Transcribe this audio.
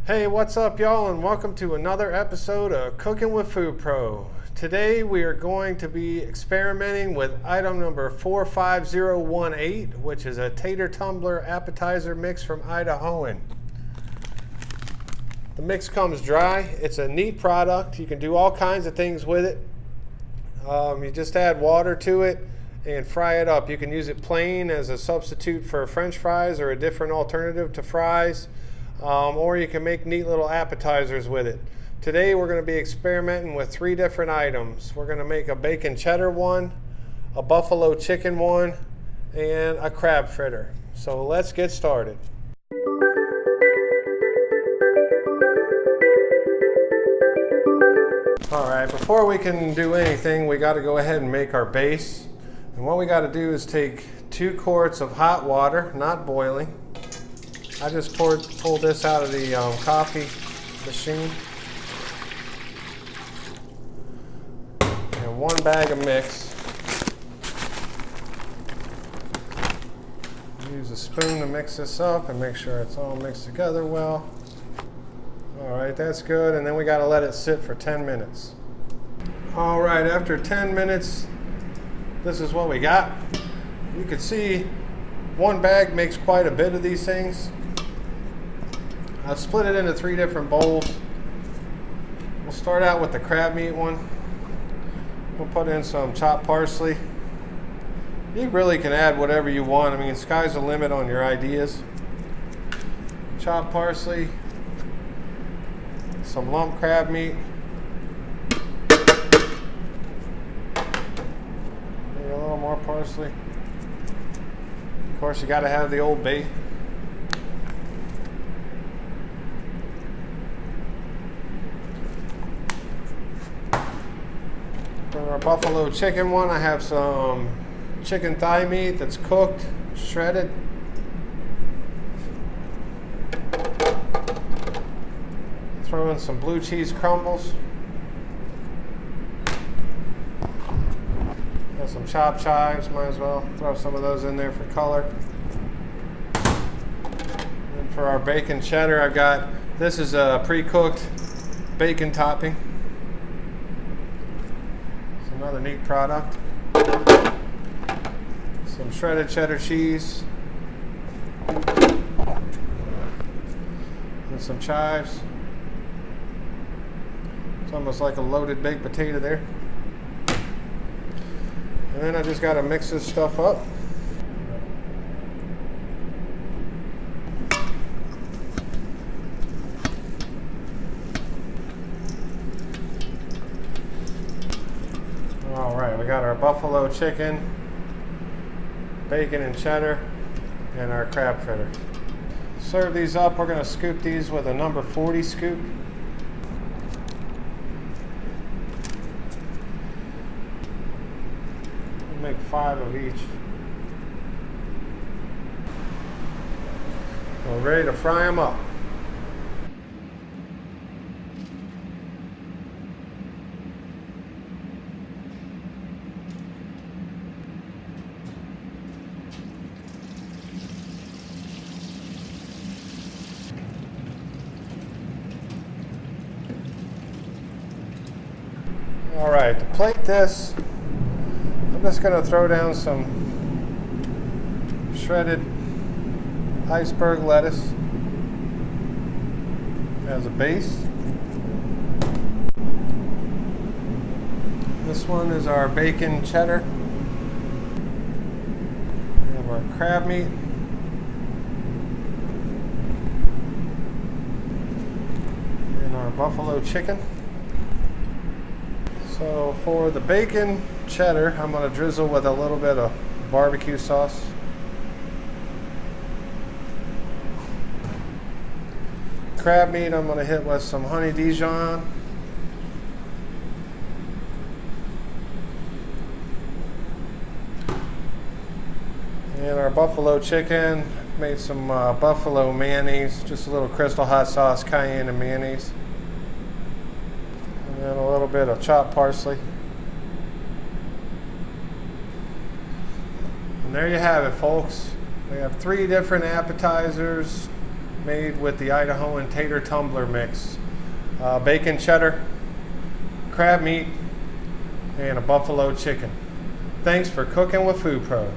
Hey, what's up y'all, and welcome to another episode of Cooking with FoodPRO. Today we are going to be experimenting with item number 45018, which is a Tater Tumbler appetizer mix from Idahoan. The mix comes dry. It's a neat product. You can do all kinds of things with it. You just add water to it and fry it up. You can use it plain as a substitute for French fries or a different alternative to fries. Or you can make neat little appetizers with it. Today we're going to be experimenting with 3 different items. We're going to make a bacon cheddar one, a buffalo chicken one, and a crab fritter. So let's get started. Alright, before we can do anything, we got to go ahead and make our base. And what we got to do is take 2 quarts of hot water, not boiling. I just pulled this out of the coffee machine. And 1 bag of mix. Use a spoon to mix this up and make sure it's all mixed together well. Alright, that's good. And then we got to let it sit for 10 minutes. Alright, after 10 minutes, this is what we got. You can see 1 bag makes quite a bit of these things. I've split it into 3 different bowls. We'll start out with the crab meat one. We'll put in some chopped parsley. You really can add whatever you want. I mean, sky's the limit on your ideas. Chopped parsley, some lump crab meat. Maybe a little more parsley. Of course, you got to have the Old Bay. For our buffalo chicken one, I have some chicken thigh meat that's cooked, shredded. Throw in some blue cheese crumbles. Got some chopped chives, might as well throw some of those in there for color. And for our bacon cheddar, I've got, this is a pre-cooked bacon topping. Another neat product. Some shredded cheddar cheese. And some chives. It's almost like a loaded baked potato there. And then I just got to mix this stuff up. Alright, we got our buffalo chicken, bacon and cheddar, and our crab fritter. Serve these up. We're going to scoop these with a number 40 scoop. We'll make 5 of each. We're ready to fry them up. Alright, to plate this, I'm just going to throw down some shredded iceberg lettuce as a base. This one is our bacon cheddar. We have our crab meat. And our buffalo chicken. So for the bacon cheddar, I'm going to drizzle with a little bit of BBQ sauce. Crab meat, I'm going to hit with some Honey Dijon. And our buffalo chicken, made some buffalo mayonnaise, just a little crystal hot sauce, cayenne and mayonnaise. And a little bit of chopped parsley. And there you have it, folks. We have 3 different appetizers made with the Idahoan Tater Tumbler mix. Bacon cheddar, crab meat, and a buffalo chicken. Thanks for cooking with FoodPRO.